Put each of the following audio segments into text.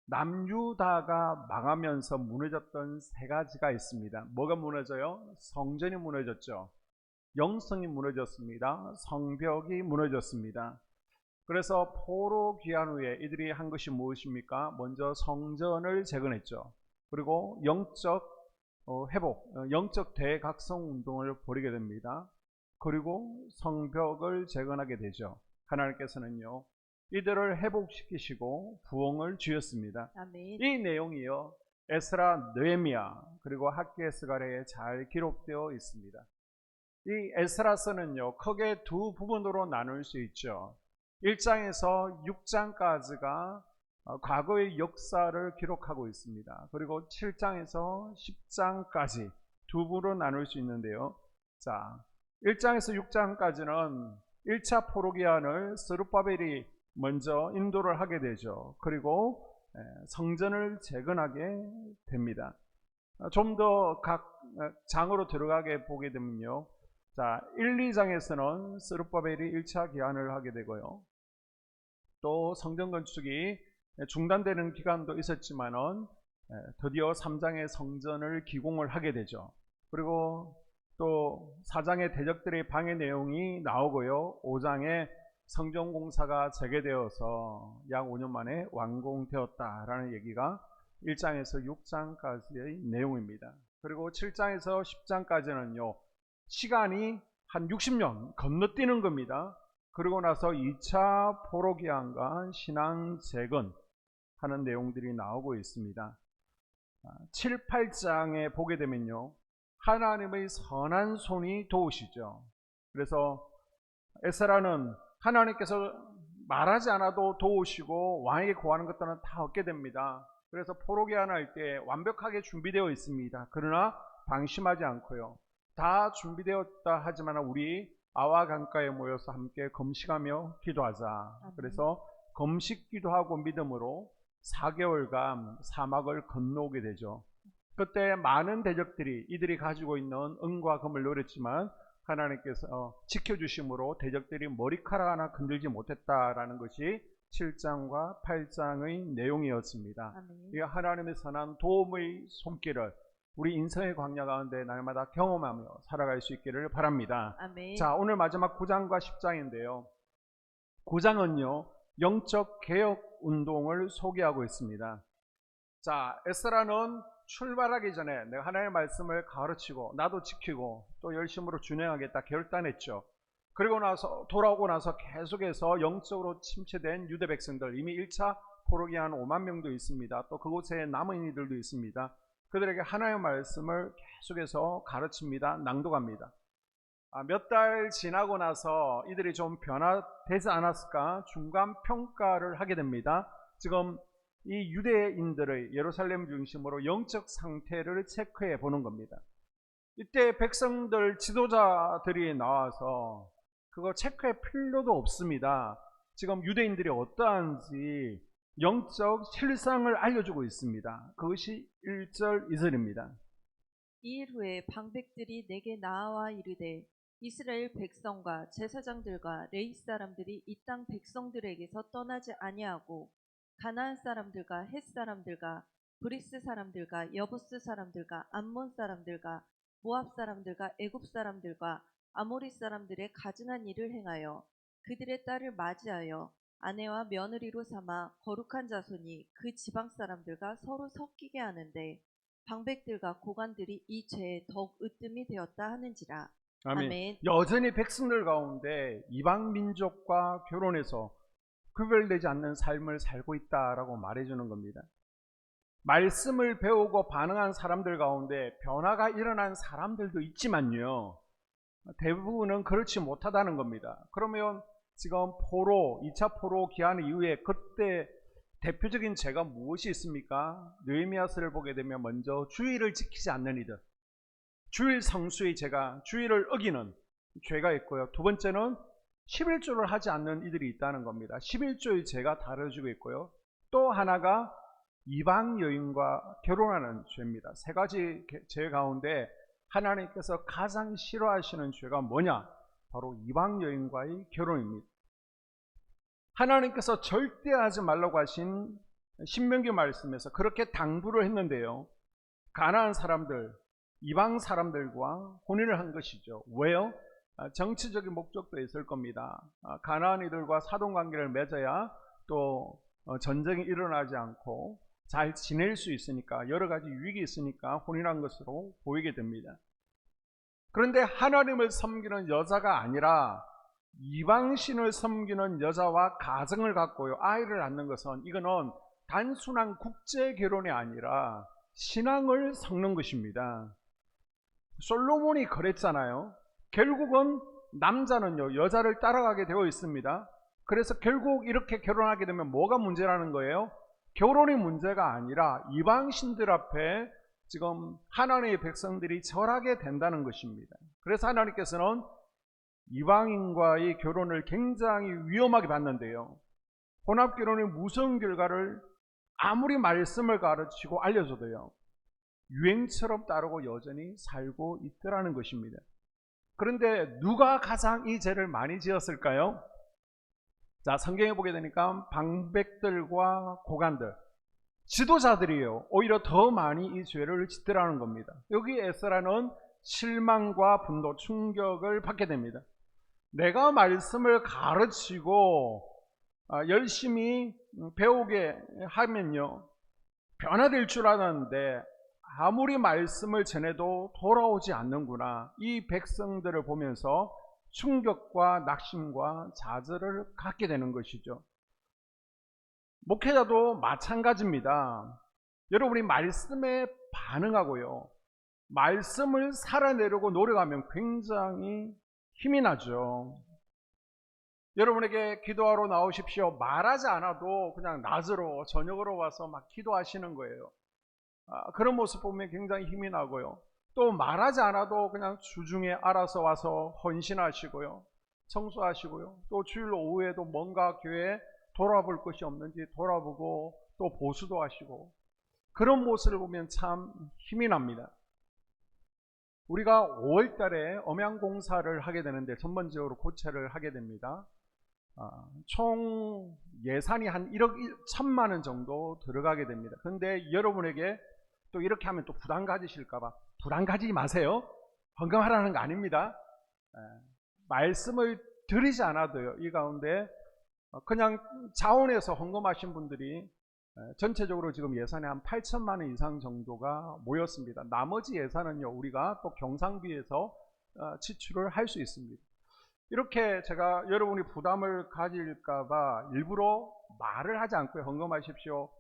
남유다가 망하면서 무너졌던 세 가지가 있습니다. 뭐가 무너져요? 성전이 무너졌죠. 영성이 무너졌습니다. 성벽이 무너졌습니다. 그래서 포로 귀환 후에 이들이 한 것이 무엇입니까? 먼저 성전을 재건했죠. 그리고 영적 회복, 영적 대각성 운동을 벌이게 됩니다. 그리고 성벽을 재건하게 되죠. 하나님께서는요, 이들을 회복시키시고 부흥을 주셨습니다. 아멘. 이 내용이요, 에스라, 느헤미야 그리고 학개스가랴에 잘 기록되어 있습니다. 이 에스라서는요, 크게 두 부분으로 나눌 수 있죠. 1장에서 6장까지가 과거의 역사를 기록하고 있습니다. 그리고 7장에서 10장까지 두 부로 나눌 수 있는데요. 자, 1장에서 6장까지는 1차 포로기한을 스룹바벨이 먼저 인도를 하게 되죠. 그리고 성전을 재건하게 됩니다. 좀 더 각 장으로 들어가게 보게 되면요. 자, 1, 2장에서는 스룹바벨이 1차 기한을 하게 되고요. 또 성전 건축이 중단되는 기간도 있었지만은 드디어 3장의 성전을 기공을 하게 되죠. 그리고 또 4장의 대적들의 방해 내용이 나오고요. 5장에 성전 공사가 재개되어서 약 5년 만에 완공되었다라는 얘기가 1장에서 6장까지의 내용입니다. 그리고 7장에서 10장까지는요. 시간이 한 60년 건너뛰는 겁니다. 그리고 나서 2차 포로기한과 신앙 재건 하는 내용들이 나오고 있습니다. 7, 8장에 보게 되면요. 하나님의 선한 손이 도우시죠. 그래서 에스라는 하나님께서 말하지 않아도 도우시고 왕에게 구하는 것들은 다 얻게 됩니다. 그래서 포로기한할 때 완벽하게 준비되어 있습니다. 그러나 방심하지 않고요. 다 준비되었다 하지만 우리 아와 강가에 모여서 함께 금식하며 기도하자. 그래서 금식 기도하고 믿음으로 4개월간 사막을 건너오게 되죠. 그때 많은 대적들이 이들이 가지고 있는 은과 금을 노렸지만 하나님께서 지켜주심으로 대적들이 머리카락 하나 건들지 못했다라는 것이 7장과 8장의 내용이었습니다. 이 하나님의 선한 도움의 손길을 우리 인생의 광야 가운데 날마다 경험하며 살아갈 수 있기를 바랍니다. 아멘. 자, 오늘 마지막 9장과 10장인데요. 9장은요, 영적 개혁 운동을 소개하고 있습니다. 자, 에스라는 출발하기 전에 내가 하나님의 말씀을 가르치고 나도 지키고 또 열심으로 준행하겠다 결단했죠. 그리고 나서 돌아오고 나서 계속해서 영적으로 침체된 유대 백성들, 이미 1차 포로기한 5만 명도 있습니다. 또 그곳에 남은 이들도 있습니다. 그들에게 하나님의 말씀을 계속해서 가르칩니다. 낭독합니다. 몇 달 지나고 나서 이들이 좀 변화되지 않았을까 중간 평가를 하게 됩니다. 지금 이 유대인들의 예루살렘 중심으로 영적 상태를 체크해 보는 겁니다. 이때 백성들 지도자들이 나와서 그거 체크할 필요도 없습니다. 지금 유대인들이 어떠한지 영적 실상을 알려주고 있습니다. 그것이 1절 2절입니다. 이일 후에 방백들이 내게 나와 이르되 이스라엘 백성과 제사장들과 레위 사람들이 이 땅 백성들에게서 떠나지 아니하고 가나안 사람들과 헷 사람들과 브리스 사람들과 여부스 사람들과 암몬 사람들과 모압 사람들과 애굽 사람들과 아모리 사람들의 가증한 일을 행하여 그들의 딸을 맞이하여 아내와 며느리로 삼아 거룩한 자손이 그 지방 사람들과 서로 섞이게 하는데 방백들과 고관들이 이 죄에 더욱 으뜸이 되었다 하는지라. 아멘. 아멘. 여전히 백성들 가운데 이방 민족과 결혼해서 구별되지 않는 삶을 살고 있다라고 말해주는 겁니다. 말씀을 배우고 반응한 사람들 가운데 변화가 일어난 사람들도 있지만요, 대부분은 그렇지 못하다는 겁니다. 그러면 지금 2차 포로 기한 이후에 그때 대표적인 죄가 무엇이 있습니까? 느헤미야서를 보게 되면 먼저 주의를 지키지 않는 이들, 주일 성수의 죄가, 주의를 어기는 죄가 있고요. 두 번째는 11조를 하지 않는 이들이 있다는 겁니다. 11조의 죄가 다뤄지고 있고요. 또 하나가 이방 여인과 결혼하는 죄입니다. 세 가지 죄 가운데 하나님께서 가장 싫어하시는 죄가 뭐냐? 바로 이방 여인과의 결혼입니다. 하나님께서 절대 하지 말라고 하신 신명기 말씀에서 그렇게 당부를 했는데요. 가나안 사람들, 이방 사람들과 혼인을 한 것이죠. 왜요? 정치적인 목적도 있을 겁니다. 가나안이들과 사돈관계를 맺어야 또 전쟁이 일어나지 않고 잘 지낼 수 있으니까, 여러 가지 유익이 있으니까 혼인한 것으로 보이게 됩니다. 그런데 하나님을 섬기는 여자가 아니라 이방신을 섬기는 여자와 가정을 갖고요, 아이를 낳는 것은, 이거는 단순한 국제 결혼이 아니라 신앙을 섞는 것입니다. 솔로몬이 그랬잖아요. 결국은 남자는요, 여자를 따라가게 되어 있습니다. 그래서 결국 이렇게 결혼하게 되면 뭐가 문제라는 거예요? 결혼이 문제가 아니라 이방신들 앞에 지금 하나님의 백성들이 절하게 된다는 것입니다. 그래서 하나님께서는 이방인과의 결혼을 굉장히 위험하게 봤는데요, 혼합결혼의 무서운 결과를 아무리 말씀을 가르치고 알려줘도요, 유행처럼 따르고 여전히 살고 있더라는 것입니다. 그런데 누가 가장 이 죄를 많이 지었을까요? 자, 성경에 보게 되니까 방백들과 고관들, 지도자들이요, 오히려 더 많이 이 죄를 짓더라는 겁니다. 여기 에스라는 실망과 분노, 충격을 받게 됩니다. 내가 말씀을 가르치고 열심히 배우게 하면요, 변화될 줄 알았는데 아무리 말씀을 전해도 돌아오지 않는구나. 이 백성들을 보면서 충격과 낙심과 좌절을 갖게 되는 것이죠. 목회자도 마찬가지입니다. 여러분이 말씀에 반응하고요, 말씀을 살아내려고 노력하면 굉장히 힘이 나죠. 여러분에게 기도하러 나오십시오, 말하지 않아도 그냥 낮으로 저녁으로 와서 막 기도하시는 거예요. 그런 모습 보면 굉장히 힘이 나고요. 또 말하지 않아도 그냥 주중에 알아서 와서 헌신하시고요, 청소하시고요, 또 주일 오후에도 뭔가 교회에 돌아볼 것이 없는지 돌아보고 또 보수도 하시고, 그런 모습을 보면 참 힘이 납니다. 우리가 5월 달에 엄양공사를 하게 되는데 전반적으로 고체를 하게 됩니다. 총 예산이 한 1억 1천만 원 정도 들어가게 됩니다. 그런데 여러분에게 또 이렇게 하면 또 부담 가지실까봐 부담 가지지 마세요. 헌금하라는 거 아닙니다. 말씀을 드리지 않아도요, 이 가운데 그냥 자원에서 헌금하신 분들이 전체적으로 지금 예산이 한 8천만 원 이상 정도가 모였습니다. 나머지 예산은요, 우리가 또 경상비에서 지출을 할 수 있습니다. 이렇게 제가 여러분이 부담을 가질까봐 일부러 말을 하지 않고요, 헌금하십시오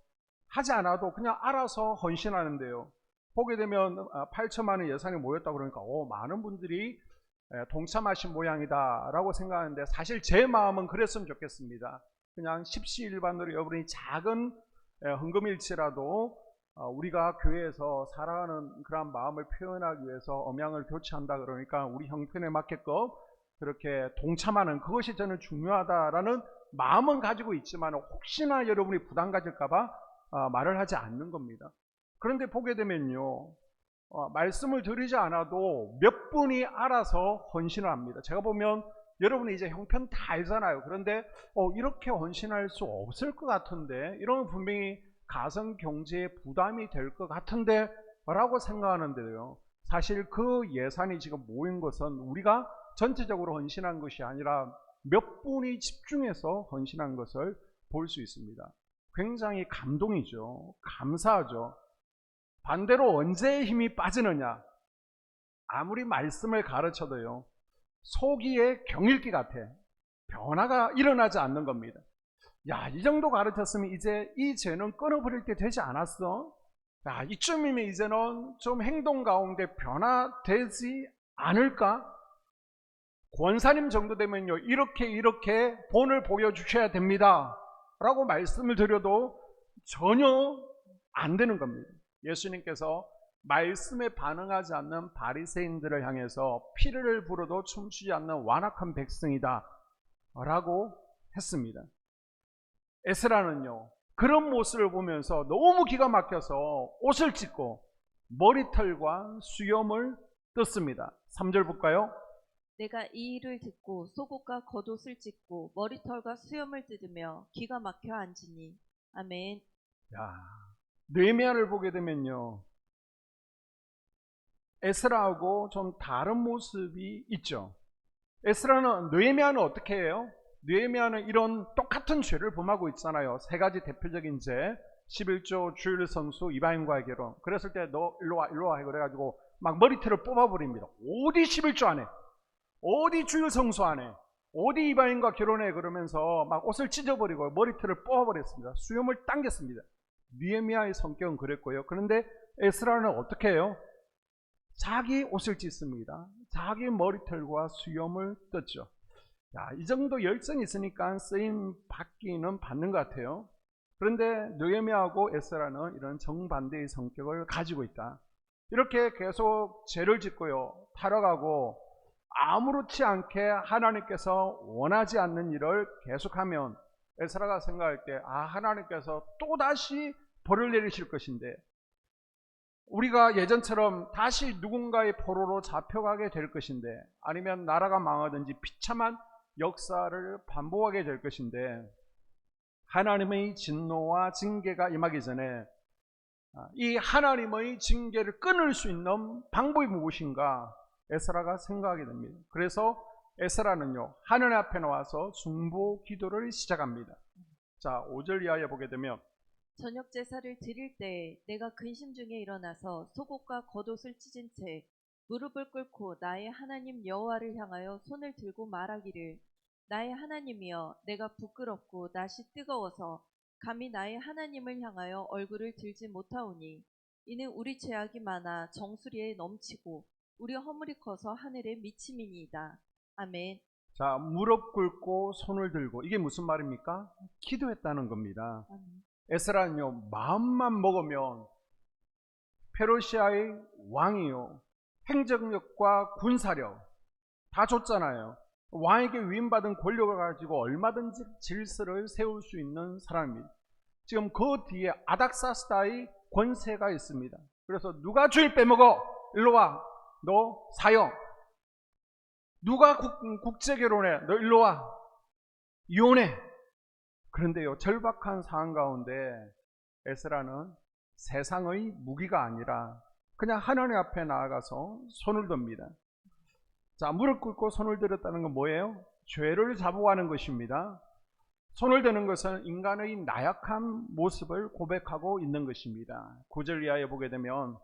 하지 않아도 그냥 알아서 헌신하는데요, 보게 되면 8천만 원 예산이 모였다 그러니까 많은 분들이 동참하신 모양이다 라고 생각하는데, 사실 제 마음은 그랬으면 좋겠습니다. 그냥 십시일반으로 여러분이 작은 헌금일치라도 우리가 교회에서 살아가는 그런 마음을 표현하기 위해서 엄양을 교체한다 그러니까 우리 형편에 맞게끔 그렇게 동참하는 그것이 저는 중요하다라는 마음은 가지고 있지만, 혹시나 여러분이 부담 가질까봐 말을 하지 않는 겁니다. 그런데 보게 되면요, 말씀을 드리지 않아도 몇 분이 알아서 헌신을 합니다. 제가 보면 여러분이 이제 형편 다 알잖아요. 그런데 이렇게 헌신할 수 없을 것 같은데, 이러면 분명히 가정 경제에 부담이 될 것 같은데 라고 생각하는데요, 사실 그 예산이 지금 모인 것은 우리가 전체적으로 헌신한 것이 아니라 몇 분이 집중해서 헌신한 것을 볼 수 있습니다. 굉장히 감동이죠. 감사하죠. 반대로 언제 힘이 빠지느냐, 아무리 말씀을 가르쳐도요, 소기의 경읽기 같아 변화가 일어나지 않는 겁니다. 야, 이 정도 가르쳤으면 이제 이 죄는 끊어버릴 때 되지 않았어? 야, 이쯤이면 이제는 좀 행동 가운데 변화되지 않을까? 권사님 정도 되면요, 이렇게 본을 보여주셔야 됩니다 라고 말씀을 드려도 전혀 안 되는 겁니다. 예수님께서 말씀에 반응하지 않는 바리새인들을 향해서 피를 불어도 춤추지 않는 완악한 백성이다 라고 했습니다. 에스라는요, 그런 모습을 보면서 너무 기가 막혀서 옷을 찢고 머리털과 수염을 뜯습니다. 3절 볼까요? 내가 이 일을 듣고 속옷과 겉옷을 찢고 머리털과 수염을 뜯으며 기가 막혀 앉으니. 아멘. 야, 느헤미야를 보게 되면요, 에스라하고 좀 다른 모습이 있죠. 느헤미야는 어떻게 해요? 느헤미야는 이런 똑같은 죄를 범하고 있잖아요. 세 가지 대표적인 죄. 11조 주일 성수 이방인과의 결혼. 그랬을 때 너 일로 와 그래가지고 막 머리털을 뽑아버립니다. 어디 11조 안에, 어디 주일 성수 안에, 어디 이방인과 결혼해 그러면서 막 옷을 찢어버리고 머리털을 뽑아버렸습니다. 수염을 당겼습니다. 느헤미야의 성격은 그랬고요. 그런데 에스라는 어떻게 해요? 자기 옷을 찢습니다. 자기 머리털과 수염을 떴죠. 야, 이 정도 열정이 있으니까 쓰임 받기는 받는 것 같아요. 그런데 느헤미야하고 에스라는 이런 정반대의 성격을 가지고 있다. 이렇게 계속 죄를 짓고요, 타락하고 아무렇지 않게 하나님께서 원하지 않는 일을 계속하면 에스라가 생각할 때, 하나님께서 또다시 벌을 내리실 것인데, 우리가 예전처럼 다시 누군가의 포로로 잡혀가게 될 것인데, 아니면 나라가 망하든지 비참한 역사를 반복하게 될 것인데, 하나님의 진노와 징계가 임하기 전에 이 하나님의 징계를 끊을 수 있는 방법이 무엇인가 에스라가 생각하게 됩니다. 그래서 에스라는요, 하나님 앞에 나와서 중보 기도를 시작합니다. 자, 5절 이하에 보게 되면, 저녁 제사를 드릴 때에 내가 근심 중에 일어나서 속옷과 겉옷을 찢은 채 무릎을 꿇고 나의 하나님 여호와를 향하여 손을 들고 말하기를, 나의 하나님이여, 내가 부끄럽고 낯이 뜨거워서 감히 나의 하나님을 향하여 얼굴을 들지 못하오니, 이는 우리 죄악이 많아 정수리에 넘치고 우리 허물이 커서 하늘에 미침이니이다. 아멘. 자, 무릎 꿇고 손을 들고, 이게 무슨 말입니까? 기도했다는 겁니다. 아멘. 에스라는요, 마음만 먹으면 페르시아의 왕이요, 행정력과 군사력 다 줬잖아요. 왕에게 위임받은 권력을 가지고 얼마든지 질서를 세울 수 있는 사람입니다. 지금 그 뒤에 아닥사스다의 권세가 있습니다. 그래서 누가 주일 빼먹어? 일로 와. 너 사형. 누가 국제결혼해? 너 일로 와. 이혼해. 그런데요, 절박한 상황 가운데 에스라는 세상의 무기가 아니라 그냥 하나님 앞에 나아가서 손을 듭니다. 자, 무릎 꿇고 손을 들었다는 건 뭐예요? 죄를 자복하는 것입니다. 손을 드는 것은 인간의 나약한 모습을 고백하고 있는 것입니다. 9절 이하에 보게 되면,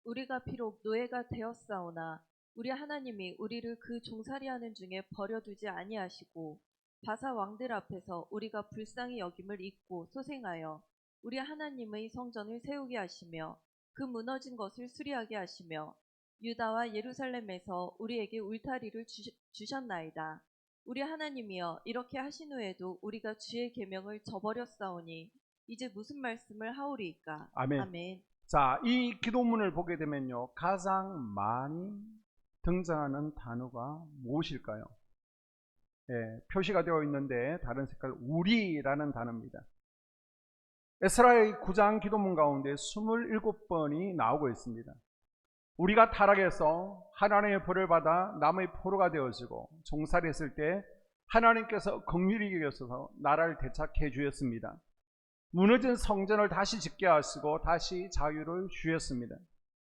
우리가 비록 노예가 되었사오나 우리 하나님이 우리를 그 종살이하는 중에 버려두지 아니하시고 바사 왕들 앞에서 우리가 불쌍히 여김을 잊고 소생하여 우리 하나님의 성전을 세우게 하시며 그 무너진 것을 수리하게 하시며 유다와 예루살렘에서 우리에게 울타리를 주셨나이다. 우리 하나님이여, 이렇게 하신 후에도 우리가 주의 계명을 저버렸사오니 이제 무슨 말씀을 하오리이까. 아멘. 아멘. 자, 이 기도문을 보게 되면요, 가장 많이 등장하는 단어가 무엇일까요? 표시가 되어 있는데 다른 색깔, 우리라는 단어입니다. 에스라의 9장 기도문 가운데 27번이 나오고 있습니다. 우리가 타락해서 하나님의 벌을 받아 남의 포로가 되어지고 종살이했을 때 하나님께서 긍휼히 여기셔서 나라를 되찾게 주셨습니다. 무너진 성전을 다시 짓게 하시고 다시 자유를 주셨습니다.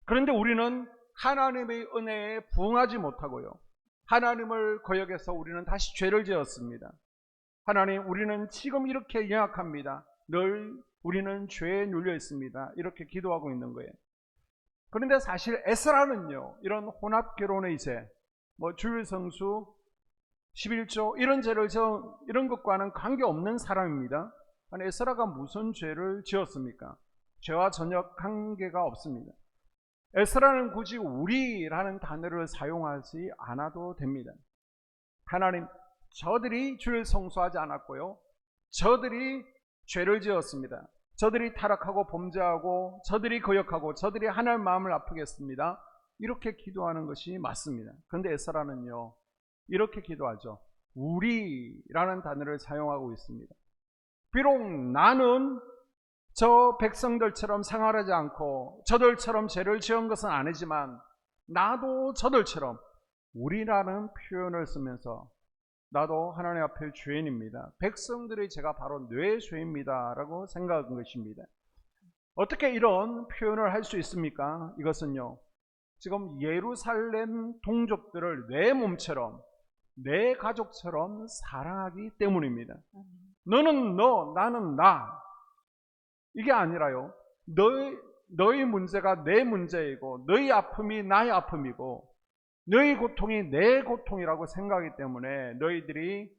그런데 우리는 하나님의 은혜에 부응하지 못하고요, 하나님을 거역해서 우리는 다시 죄를 지었습니다. 하나님, 우리는 지금 이렇게 연약합니다. 늘 우리는 죄에 눌려 있습니다. 이렇게 기도하고 있는 거예요. 그런데 사실 에스라는요, 이런 혼합 결혼의 죄, 주일 성수, 11조 이런 죄를 이런 것과는 관계없는 사람입니다. 아니, 에스라가 무슨 죄를 지었습니까? 죄와 전혀 관계가 없습니다. 에스라는 굳이 우리라는 단어를 사용하지 않아도 됩니다. 하나님, 저들이 주를 성수하지 않았고요, 저들이 죄를 지었습니다. 저들이 타락하고 범죄하고 저들이 거역하고 저들이 하나님 마음을 아프게 했습니다. 이렇게 기도하는 것이 맞습니다. 그런데 에스라는요, 이렇게 기도하죠. 우리라는 단어를 사용하고 있습니다. 비록 나는 저 백성들처럼 생활하지 않고 저들처럼 죄를 지은 것은 아니지만 나도 저들처럼, 우리라는 표현을 쓰면서 나도 하나님 앞에 죄인입니다. 백성들의 죄가 바로 내 죄입니다 라고 생각한 것입니다. 어떻게 이런 표현을 할 수 있습니까? 이것은요, 지금 예루살렘 동족들을 내 몸처럼, 내 가족처럼 사랑하기 때문입니다. 아멘. 너는 너, 나는 나. 이게 아니라요, 너희 문제가 내 문제이고 너희 아픔이 나의 아픔이고 너희 고통이 내 고통이라고 생각하기 때문에 너희들이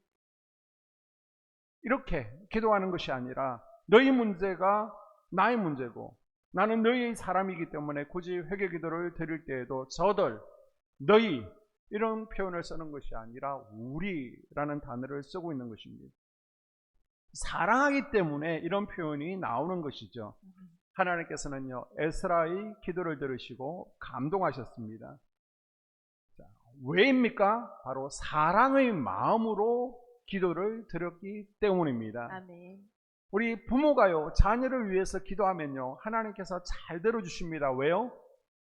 이렇게 기도하는 것이 아니라 너희 문제가 나의 문제고 나는 너희의 사람이기 때문에 굳이 회개 기도를 드릴 때에도 저들, 너희 이런 표현을 쓰는 것이 아니라 우리라는 단어를 쓰고 있는 것입니다. 사랑하기 때문에 이런 표현이 나오는 것이죠. 하나님께서는요, 에스라의 기도를 들으시고 감동하셨습니다. 자, 왜입니까? 바로 사랑의 마음으로 기도를 드렸기 때문입니다. 아멘. 우리 부모가요, 자녀를 위해서 기도하면요, 하나님께서 잘 들어주십니다. 왜요?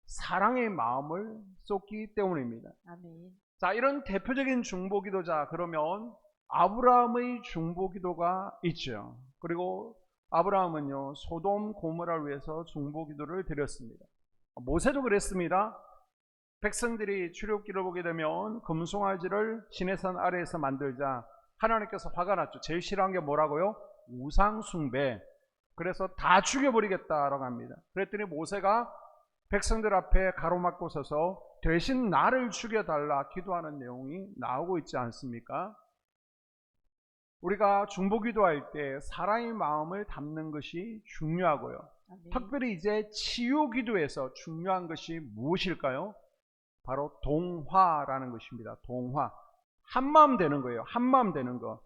사랑의 마음을 쏟기 때문입니다. 아멘. 자, 이런 대표적인 중보기도자, 그러면 아브라함의 중보기도가 있죠. 그리고 아브라함은요, 소돔 고모라를 위해서 중보기도를 드렸습니다. 모세도 그랬습니다. 백성들이 출애굽기를 보게 되면 금송아지를 시내산 아래에서 만들자 하나님께서 화가 났죠. 제일 싫어한 게 뭐라고요? 우상 숭배. 그래서 다 죽여버리겠다라고 합니다. 그랬더니 모세가 백성들 앞에 가로막고 서서 대신 나를 죽여달라 기도하는 내용이 나오고 있지 않습니까? 우리가 중보기도할 때 사랑의 마음을 담는 것이 중요하고요. 아멘. 특별히 이제 치유기도에서 중요한 것이 무엇일까요? 바로 동화라는 것입니다. 동화. 한마음 되는 거예요. 한마음 되는 거.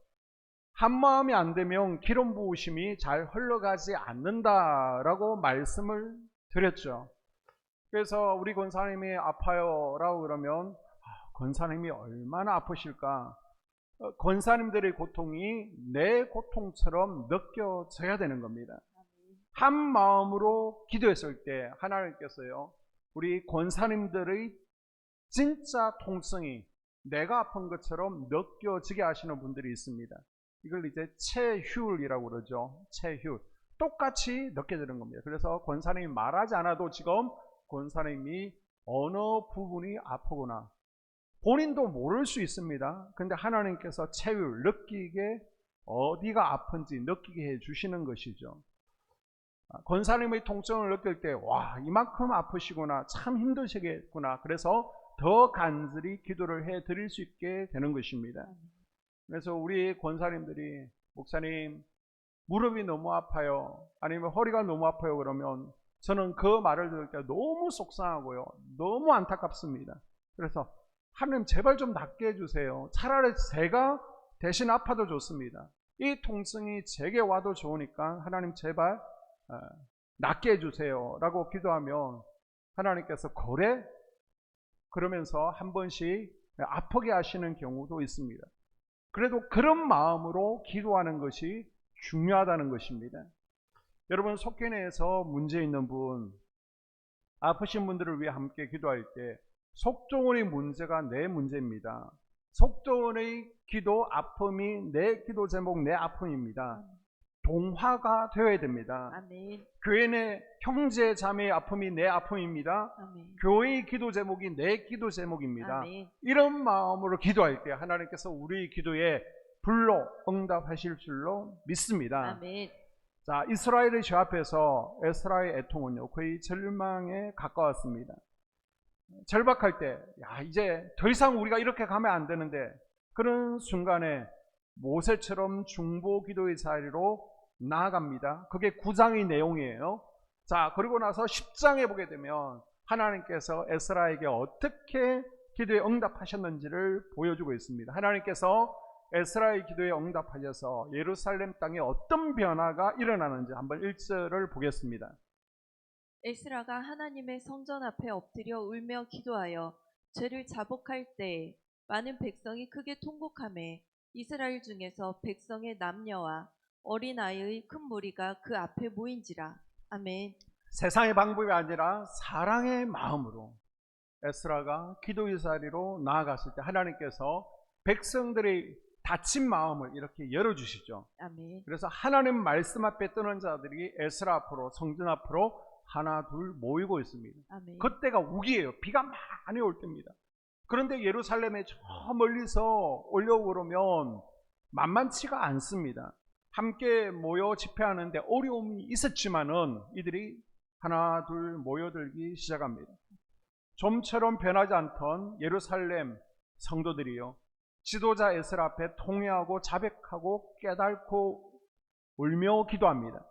한마음이 안 되면 기름 부으심이 잘 흘러가지 않는다라고 말씀을 드렸죠. 그래서 우리 권사님이 아파요 라고 그러면 권사님이 얼마나 아프실까? 권사님들의 고통이 내 고통처럼 느껴져야 되는 겁니다. 한 마음으로 기도했을 때 하나님께서요, 우리 권사님들의 진짜 통성이 내가 아픈 것처럼 느껴지게 하시는 분들이 있습니다. 이걸 이제 체휼이라고 그러죠. 체휼. 똑같이 느껴지는 겁니다. 그래서 권사님이 말하지 않아도 지금 권사님이 어느 부분이 아프구나 본인도 모를 수 있습니다. 근데 하나님께서 체휼, 느끼게 어디가 아픈지 느끼게 해주시는 것이죠. 권사님의 통증을 느낄 때 와, 이만큼 아프시구나, 참 힘드시겠구나, 그래서 더 간절히 기도를 해드릴 수 있게 되는 것입니다. 그래서 우리 권사님들이 목사님 무릎이 너무 아파요, 아니면 허리가 너무 아파요 그러면 저는 그 말을 들을 때 너무 속상하고요, 너무 안타깝습니다. 그래서 하나님 제발 좀 낫게 해주세요. 차라리 제가 대신 아파도 좋습니다. 이 통증이 제게 와도 좋으니까 하나님 제발 낫게 해주세요 라고 기도하면 하나님께서 그래? 그러면서 한 번씩 아프게 하시는 경우도 있습니다. 그래도 그런 마음으로 기도하는 것이 중요하다는 것입니다. 여러분, 속견에서 문제 있는 분, 아프신 분들을 위해 함께 기도할 때 속정원의 문제가 내 문제입니다. 속정원의 기도, 아픔이 내 기도 제목, 내 아픔입니다. 동화가 되어야 됩니다. 아멘. 교회 내 형제 자매의 아픔이 내 아픔입니다. 아멘. 교회의 기도 제목이 내 기도 제목입니다. 아멘. 이런 마음으로 기도할 때 하나님께서 우리 기도에 불로 응답하실 줄로 믿습니다. 아멘. 자, 이스라엘의 죄 앞에서 에스라의 애통은요, 거의 절망에 가까웠습니다. 절박할 때, 야, 이제 더 이상 우리가 이렇게 가면 안 되는데, 그런 순간에 모세처럼 중보 기도의 자리로 나아갑니다. 그게 9장의 내용이에요. 자, 그리고 나서 10장에 보게 되면 하나님께서 에스라에게 어떻게 기도에 응답하셨는지를 보여주고 있습니다. 하나님께서 에스라의 기도에 응답하셔서 예루살렘 땅에 어떤 변화가 일어나는지 한번 1절을 보겠습니다. 에스라가 하나님의 성전 앞에 엎드려 울며 기도하여 죄를 자복할 때에 많은 백성이 크게 통곡하매 이스라엘 중에서 백성의 남녀와 어린아이의 큰 무리가 그 앞에 모인지라. 아멘. 세상의 방법이 아니라 사랑의 마음으로 에스라가 기도의 자리로 나아갔을 때 하나님께서 백성들의 닫힌 마음을 이렇게 열어주시죠. 아멘. 그래서 하나님 말씀 앞에 뜨는 자들이 에스라 앞으로, 성전 앞으로 하나 둘 모이고 있습니다. 아멘. 그때가 우기예요. 비가 많이 올 때입니다. 그런데 예루살렘에 저 멀리서 오려고 그러면 만만치가 않습니다. 함께 모여 집회하는데 어려움이 있었지만은 이들이 하나 둘 모여들기 시작합니다. 좀처럼 변하지 않던 예루살렘 성도들이요, 지도자 에스라 앞에 통회하고 자백하고 깨닫고 울며 기도합니다.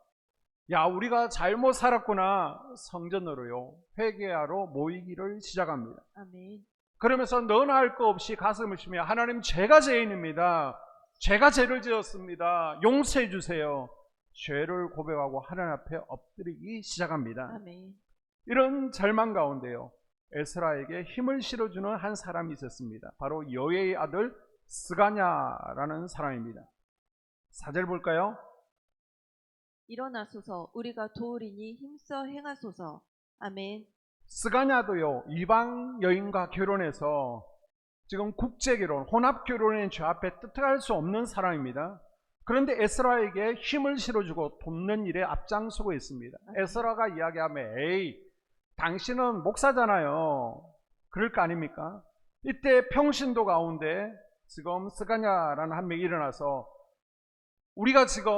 야, 우리가 잘못 살았구나. 성전으로요, 회개하러 모이기를 시작합니다. 아멘. 그러면서 너나 할 거 없이 가슴을 치며 하나님, 제가 죄인입니다. 제가 죄를 지었습니다. 용서해 주세요. 죄를 고백하고 하나님 앞에 엎드리기 시작합니다. 아멘. 이런 절망 가운데요, 에스라에게 힘을 실어주는 한 사람이 있었습니다. 바로 여의 아들 스가냐라는 사람입니다. 4절 볼까요? 일어나소서, 우리가 도우리니 힘써 행하소서. 아멘. 스가냐도요, 이방 여인과 결혼해서 지금 국제결혼, 혼합결혼의 죄 앞에 뜻할 수 없는 사람입니다. 그런데 에스라에게 힘을 실어주고 돕는 일에 앞장서고 있습니다. 에스라가 이야기하면, 에이, 당신은 목사잖아요. 그럴 거 아닙니까? 이때 평신도 가운데 지금 스가냐라는 한 명이 일어나서, 우리가 지금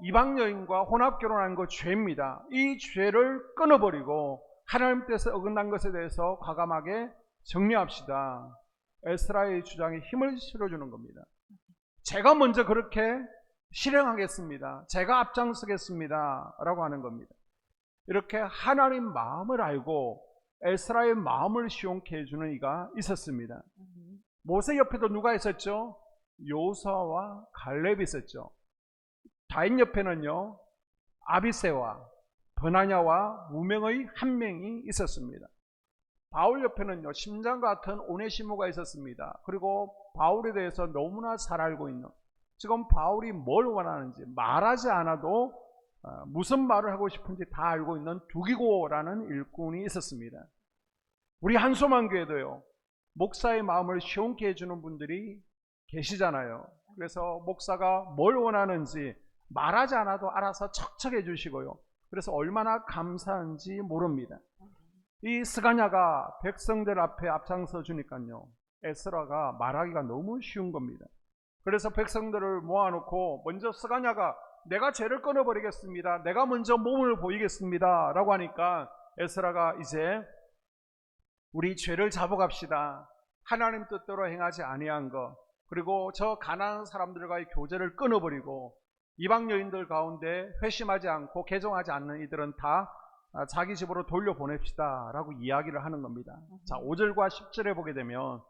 이방 여인과 혼합결혼한 거 죄입니다. 이 죄를 끊어버리고 하나님 뜻에 어긋난 것에 대해서 과감하게 정리합시다. 에스라의 주장에 힘을 실어주는 겁니다. 제가 먼저 그렇게 실행하겠습니다. 제가 앞장서겠습니다. 라고 하는 겁니다. 이렇게 하나님 마음을 알고 에스라의 마음을 시원케 해주는 이가 있었습니다. 모세 옆에도 누가 있었죠? 요수아와 갈렙이 있었죠. 다윗 옆에는요, 아비새와 버나냐와 무명의 한 명이 있었습니다. 바울 옆에는요, 심장 같은 오네시모가 있었습니다. 그리고 바울에 대해서 너무나 잘 알고 있는, 지금 바울이 뭘 원하는지 말하지 않아도 무슨 말을 하고 싶은지 다 알고 있는 두기고라는 일꾼이 있었습니다. 우리 한소만 교회도요, 목사의 마음을 시원케 해주는 분들이 계시잖아요. 그래서 목사가 뭘 원하는지 말하지 않아도 알아서 척척해 주시고요. 그래서 얼마나 감사한지 모릅니다. 이 스가냐가 백성들 앞에 앞장서 주니까요, 에스라가 말하기가 너무 쉬운 겁니다. 그래서 백성들을 모아놓고 먼저 스가냐가 내가 죄를 끊어버리겠습니다. 내가 먼저 몸을 보이겠습니다. 라고 하니까 에스라가 이제 우리 죄를 잡아갑시다. 하나님 뜻대로 행하지 아니한 것, 그리고 저 가난한 사람들과의 교제를 끊어버리고 이방 여인들 가운데 회심하지 않고 개종하지 않는 이들은 다 자기 집으로 돌려보냅시다 라고 이야기를 하는 겁니다. 자, 5절과 10절에 보게 되면,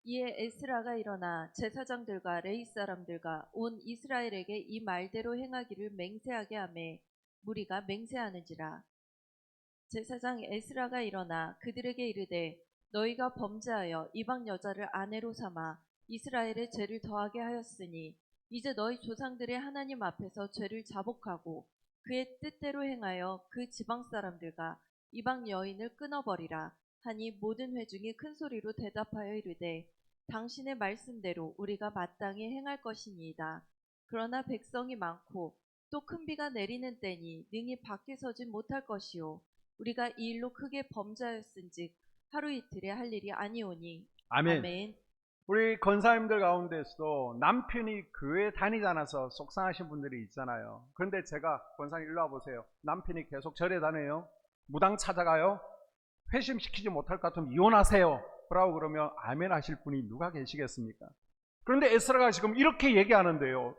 이에 에스라가 일어나 제사장들과 레위 사람들과 온 이스라엘에게 이 말대로 행하기를 맹세하게 하매 무리가 맹세하는지라. 제사장 에스라가 일어나 그들에게 이르되 너희가 범죄하여 이방 여자를 아내로 삼아 이스라엘의 죄를 더하게 하였으니 이제 너희 조상들의 하나님 앞에서 죄를 자복하고 그의 뜻대로 행하여 그 지방 사람들과 이방 여인을 끊어버리라 하니 모든 회중이 큰 소리로 대답하여 이르되 당신의 말씀대로 우리가 마땅히 행할 것이니이다. 그러나 백성이 많고 또 큰 비가 내리는 때니 능히 밖에 서지 못할 것이요 우리가 이 일로 크게 범죄하였은즉 하루 이틀에 할 일이 아니오니. 아멘. 아멘. 우리 권사님들 가운데서도 남편이 교회 다니지 않아서 속상하신 분들이 있잖아요. 그런데 제가, 권사님 일로 와보세요. 남편이 계속 절에 다녀요. 무당 찾아가요. 회심시키지 못할 것 같으면 이혼하세요 라고 그러면 아멘 하실 분이 누가 계시겠습니까? 그런데 에스라가 지금 이렇게 얘기하는데요,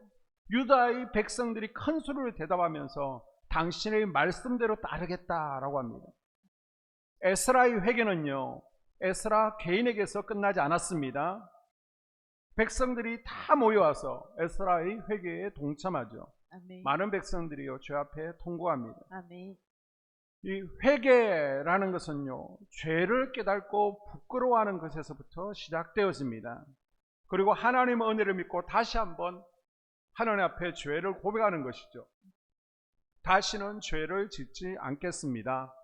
유다의 백성들이 큰 소리로 대답하면서 당신의 말씀대로 따르겠다라고 합니다. 에스라의 회개는요, 에스라 개인에게서 끝나지 않았습니다. 백성들이 다 모여와서 에스라의 회개에 동참하죠. 아멘. 많은 백성들이요, 죄 앞에 통곡합니다. 아멘. 이 회개라는 것은요, 죄를 깨닫고 부끄러워하는 것에서부터 시작되어집니다. 그리고 하나님의 은혜를 믿고 다시 한번 하나님 앞에 죄를 고백하는 것이죠. 다시는 죄를 짓지 않겠습니다.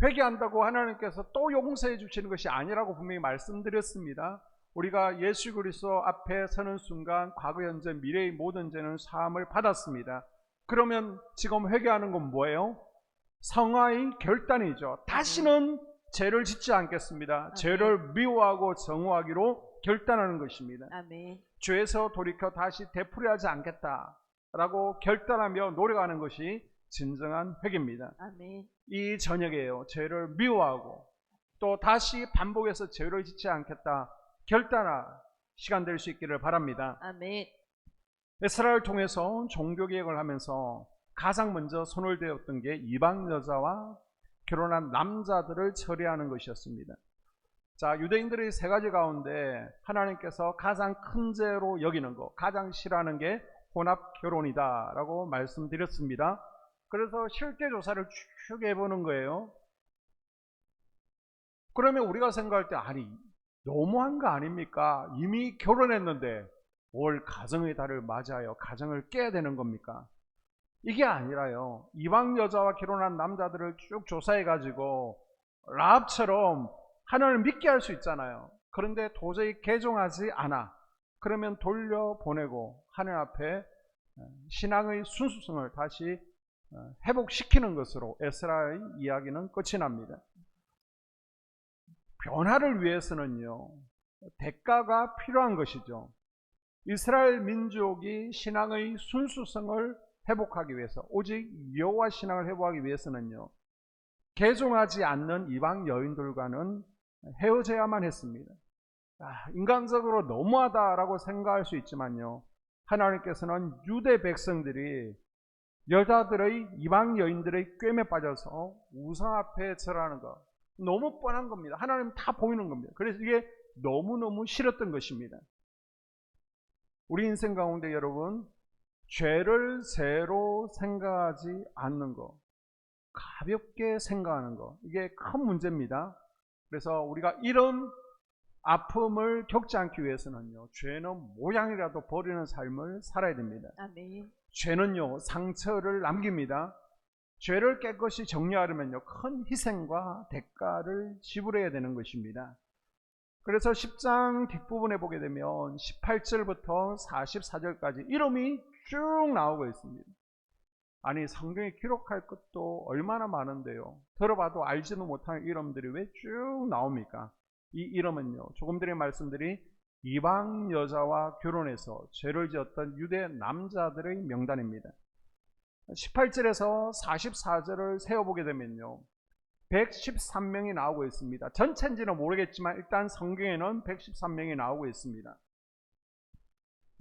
회개한다고 하나님께서 또 용서해 주시는 것이 아니라고 분명히 말씀드렸습니다. 우리가 예수 그리스도 앞에 서는 순간 과거, 현재, 미래의 모든 죄는 사함을 받았습니다. 그러면 지금 회개하는 건 뭐예요? 성화의 결단이죠. 다시는 죄를 짓지 않겠습니다. 아멘. 죄를 미워하고 정오하기로 결단하는 것입니다. 아멘. 죄에서 돌이켜 다시 되풀이하지 않겠다라고 결단하며 노력하는 것이 진정한 회개입니다. 아멘. 이 저녁에요. 죄를 미워하고 또 다시 반복해서 죄를 짓지 않겠다 결단할 시간 될 수 있기를 바랍니다. 아멘. 에스라를 통해서 종교개혁을 하면서 가장 먼저 손을 대었던 게 이방 여자와 결혼한 남자들을 처리하는 것이었습니다. 자, 유대인들의 세 가지 가운데 하나님께서 가장 큰 죄로 여기는 것, 가장 싫어하는 게 혼합 결혼이다 라고 말씀드렸습니다. 그래서 실제 조사를 쭉 해보는 거예요. 그러면 우리가 생각할 때 아니 너무한 거 아닙니까? 이미 결혼했는데 올 가정의 달을 맞이하여 가정을 깨야 되는 겁니까? 이게 아니라요. 이방 여자와 결혼한 남자들을 쭉 조사해가지고 라합처럼 하나님을 믿게 할 수 있잖아요. 그런데 도저히 개종하지 않아. 그러면 돌려보내고 하나님 앞에 신앙의 순수성을 다시 회복시키는 것으로 에스라의 이야기는 끝이 납니다. 변화를 위해서는요, 대가가 필요한 것이죠. 이스라엘 민족이 신앙의 순수성을 회복하기 위해서, 오직 여호와 신앙을 회복하기 위해서는요, 개종하지 않는 이방 여인들과는 헤어져야만 했습니다. 인간적으로 너무하다라고 생각할 수 있지만요, 하나님께서는 유대 백성들이 여자들의 이방 여인들의 꿰매 빠져서 우상 앞에 절하는 것 너무 뻔한 겁니다. 하나님 다 보이는 겁니다. 그래서 이게 너무너무 싫었던 것입니다. 우리 인생 가운데 여러분, 죄를 죄로 생각하지 않는 것, 가볍게 생각하는 것, 이게 큰 문제입니다. 그래서 우리가 이런 아픔을 겪지 않기 위해서는요, 죄는 모양이라도 버리는 삶을 살아야 됩니다. 아멘. 죄는요, 상처를 남깁니다. 죄를 깨끗이 정리하려면요, 큰 희생과 대가를 지불해야 되는 것입니다. 그래서 10장 뒷부분에 보게 되면 18절부터 44절까지 이름이 쭉 나오고 있습니다. 아니, 성경에 기록할 것도 얼마나 많은데요, 들어봐도 알지도 못하는 이름들이 왜 쭉 나옵니까? 이 이름은요, 조금 전에 말씀드린 이방 여자와 결혼해서 죄를 지었던 유대 남자들의 명단입니다. 18절에서 44절을 세어보게 되면요, 113명이 나오고 있습니다. 전체인지는 모르겠지만 일단 성경에는 113명이 나오고 있습니다.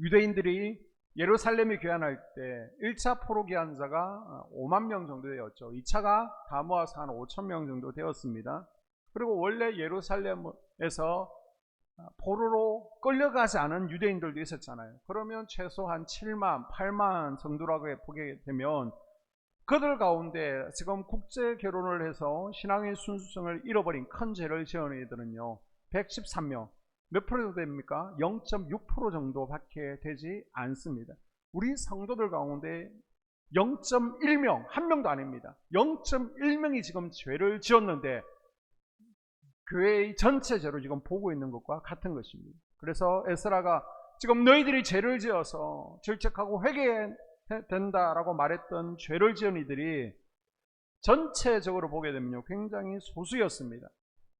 유대인들이 예루살렘이 귀환할 때 1차 포로 귀환자가 5만 명 정도 되었죠. 2차가 다 모아서 한 5천 명 정도 되었습니다. 그리고 원래 예루살렘에서 포로로 끌려가지 않은 유대인들도 있었잖아요. 그러면 최소한 7만, 8만 정도라고 보게 되면 그들 가운데 지금 국제 결혼을 해서 신앙의 순수성을 잃어버린 큰 죄를 지은 애들은요, 113명. 몇 프로 됩니까? 0.6% 정도밖에 되지 않습니다. 우리 성도들 가운데 0.1명, 한 명도 아닙니다. 0.1명이 지금 죄를 지었는데 교회의 전체 죄로 지금 보고 있는 것과 같은 것입니다. 그래서 에스라가 지금 너희들이 죄를 지어서 질책하고 회개해야 된다라고 말했던 죄를 지은 이들이 전체적으로 보게 되면요, 굉장히 소수였습니다.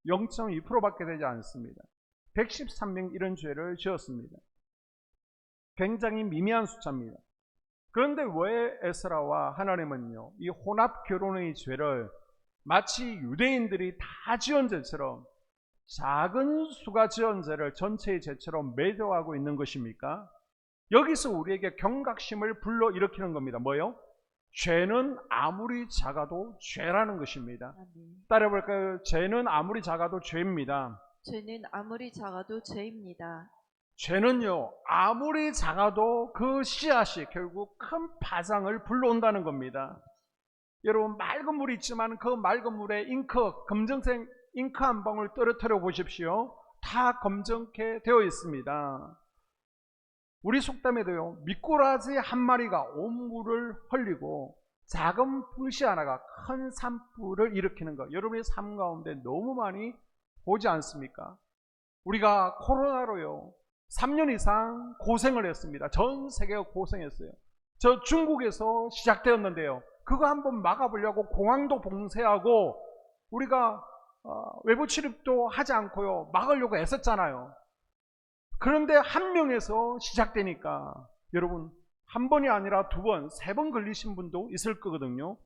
0.2%밖에 되지 않습니다. 113명 이런 죄를 지었습니다. 굉장히 미미한 숫자입니다. 그런데 왜 에스라와 하나님은요, 이 혼합 결혼의 죄를 마치 유대인들이 다 지은 죄처럼 작은 수가 지은 죄를 전체의 죄처럼 매도하고 있는 것입니까? 여기서 우리에게 경각심을 불러일으키는 겁니다. 뭐요? 죄는 아무리 작아도 죄라는 것입니다. 아멘. 따라해볼까요? 죄는 아무리 작아도 죄입니다. 죄는 아무리 작아도 죄입니다. 죄는요, 아무리 작아도 그 씨앗이 결국 큰 파장을 불러온다는 겁니다. 여러분, 맑은 물이 있지만 그 맑은 물에 검정색 잉크 한 방울 떨어뜨려 보십시오. 다 검정게 되어 있습니다. 우리 속담에도요, 미꾸라지 한 마리가 온 물을 흘리고 작은 불씨 하나가 큰 산불을 일으키는 것, 여러분의 삶 가운데 너무 많이 보지 않습니까? 우리가 코로나로요 3년 이상 고생을 했습니다. 전 세계가 고생했어요. 저 중국에서 시작되었는데요. 그거 한번 막아보려고 공항도 봉쇄하고 우리가 외부 출입도 하지 않고요 막으려고 애썼잖아요. 그런데 한 명에서 시작되니까 여러분 한 번이 아니라 두 번, 세 번 걸리신 분도 있을 거거든요.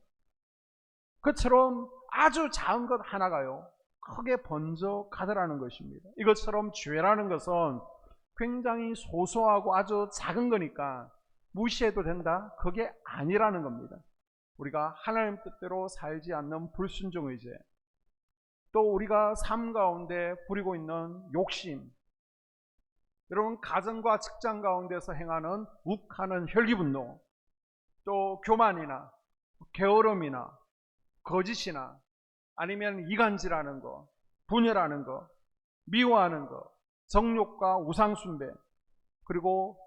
그처럼 아주 작은 것 하나가요 크게 번져 가더라는 것입니다. 이것처럼 죄라는 것은 굉장히 소소하고 아주 작은 거니까 무시해도 된다? 그게 아니라는 겁니다. 우리가 하나님 뜻대로 살지 않는 불순종의 죄, 또 우리가 삶 가운데 부리고 있는 욕심, 여러분 가정과 직장 가운데서 행하는 욱하는 혈기분노, 또 교만이나 게으름이나 거짓이나 아니면 이간질하는 거, 분열하는 거, 미워하는 거, 정욕과 우상숭배, 그리고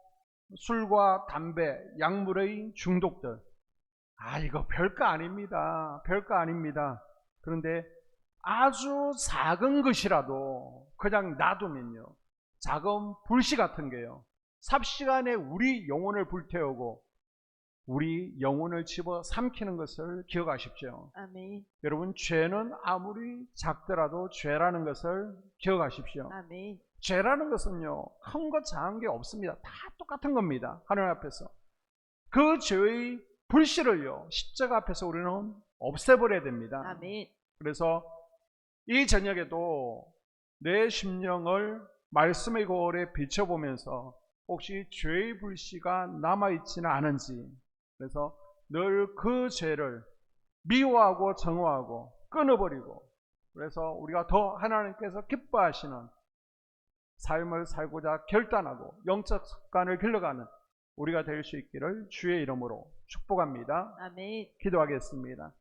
술과 담배, 약물의 중독들. 이거 별거 아닙니다. 별거 아닙니다. 그런데 아주 작은 것이라도 그냥 놔두면요 작은 불씨 같은 게요 삽시간에 우리 영혼을 불태우고 우리 영혼을 집어 삼키는 것을 기억하십시오. 아멘. 여러분 죄는 아무리 작더라도 죄라는 것을 기억하십시오. 아멘. 죄라는 것은요 큰 것 작은 게 없습니다. 다 똑같은 겁니다. 하나님 앞에서. 그 죄의 불씨를요 십자가 앞에서 우리는 없애버려야 됩니다. 아멘. 그래서 이 저녁에도 내 심령을 말씀의 거울에 비춰보면서 혹시 죄의 불씨가 남아있지는 않은지, 그래서 늘 그 죄를 미워하고 정오하고 끊어버리고, 그래서 우리가 더 하나님께서 기뻐하시는 삶을 살고자 결단하고 영적 습관을 길러가는 우리가 될 수 있기를 주의 이름으로 축복합니다. 아멘. 기도하겠습니다.